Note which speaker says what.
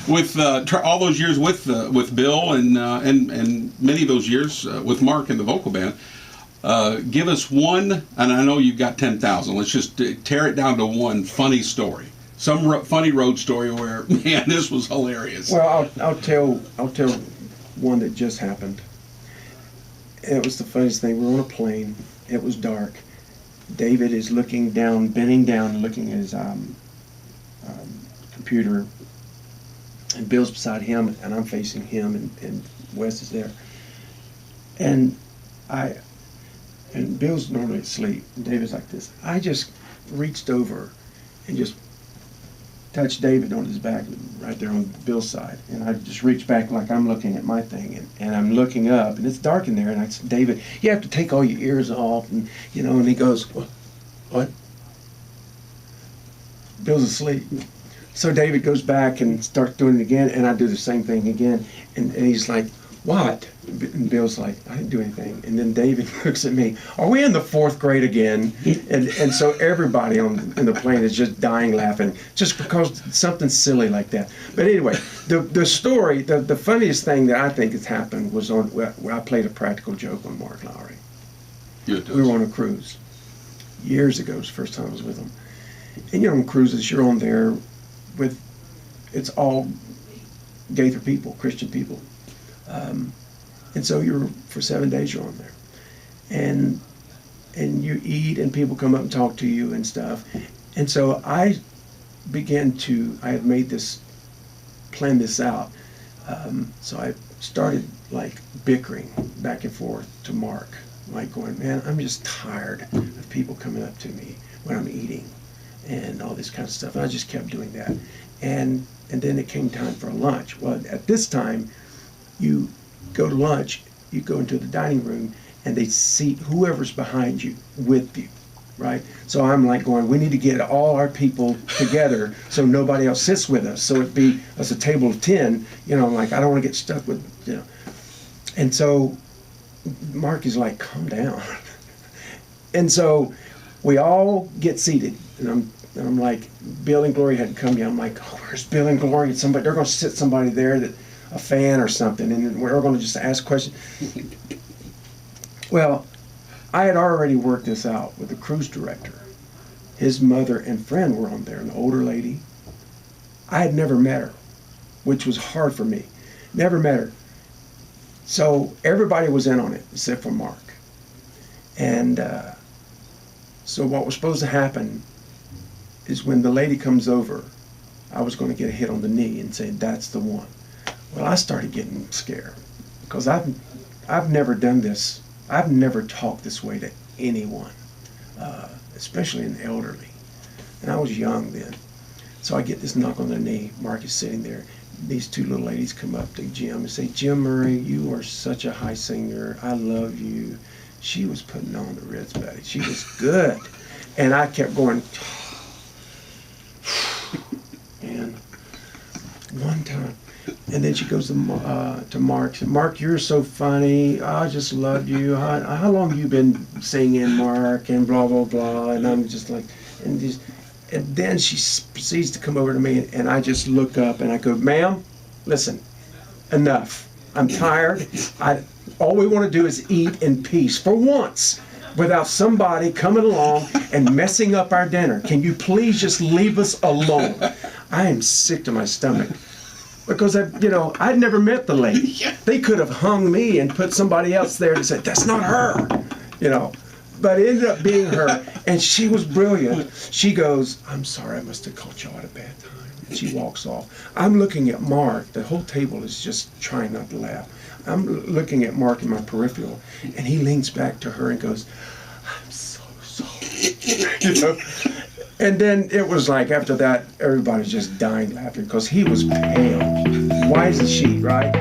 Speaker 1: with all those years with Bill and many of those years with Mark in the vocal band, give us one, and I know you've got 10,000. Let's just tear it down to one funny story. Some funny road story where, man, this was hilarious.
Speaker 2: Well, I'll tell one that just happened. It was the funniest thing. We were on a plane. It was dark. David is looking down, bending down, looking at his computer. And Bill's beside him, and I'm facing him, and Wes is there. And Bill's normally asleep, and David's like this. I just reached over and just touched David on his back, right there on Bill's side. And I just reached back like I'm looking at my thing, and I'm looking up, and it's dark in there, and I said, David, you have to take all your ears off, and and he goes, what? Bill's asleep. So David goes back and starts doing it again, and I do the same thing again, and he's like, what? And Bill's like, I didn't do anything. And then David looks at me, are we in the 4th grade again? And so everybody in the plane is just dying laughing, just because something silly like that. But anyway, the story, the funniest thing that I think has happened was where I played a practical joke on Mark Lowry. We were on a cruise. Years ago, it was the first time I was with him. And on cruises, you're on there with, it's all Gaither people, Christian people. And so for 7 days you're on there. And you eat, and people come up and talk to you and stuff. And so I had planned this out. So I started like bickering back and forth to Mark, like going, man, I'm just tired of people coming up to me when I'm eating and all this kind of stuff. And I just kept doing that. And then it came time for lunch. Well, at this time, you go to lunch, you go into the dining room, and they seat whoever's behind you with you, right? So I'm like going, we need to get all our people together so nobody else sits with us. So it'd be as a table of 10, like I don't want to get stuck with, And so Mark is like, calm down. And so we all get seated, and I'm like, Bill and Glory hadn't come yet. I'm like, oh, where's Bill and Glory? They're going to sit somebody there a fan or something, and we're going to just ask questions. Well, I had already worked this out with the cruise director. His mother and friend were on there, an older lady. I had never met her, which was hard for me. Never met her. So everybody was in on it, except for Mark. And so what was supposed to happen is when the lady comes over, I was going to get a hit on the knee and say, that's the one. Well, I started getting scared because I've never done this. I've never talked this way to anyone, especially an elderly. And I was young then. So I get this knock on the knee. Mark is sitting there. These 2 little ladies come up to Jim and say, Jim Murray, you are such a high singer. I love you. She was putting on the Ritz, buddy. She was good. And I kept going, and one time. And then she goes to Mark. Mark, you're so funny. I just love you. How long have you been singing, Mark? And blah, blah, blah. And I'm just like, and then she proceeds to come over to me, and I just look up and I go, ma'am, listen, enough. I'm tired. All we want to do is eat in peace for once without somebody coming along and messing up our dinner. Can you please just leave us alone? I am sick to my stomach. Because I'd never met the lady. They could have hung me and put somebody else there to say, that's not her, But it ended up being her, and she was brilliant. She goes, I'm sorry, I must have caught y'all at a bad time. And she walks off. I'm looking at Mark. The whole table is just trying not to laugh. I'm looking at Mark in my peripheral, and he leans back to her and goes, I'm so sorry. And then it was like, after that, everybody's just dying laughing because he was pale, white as a sheet, right?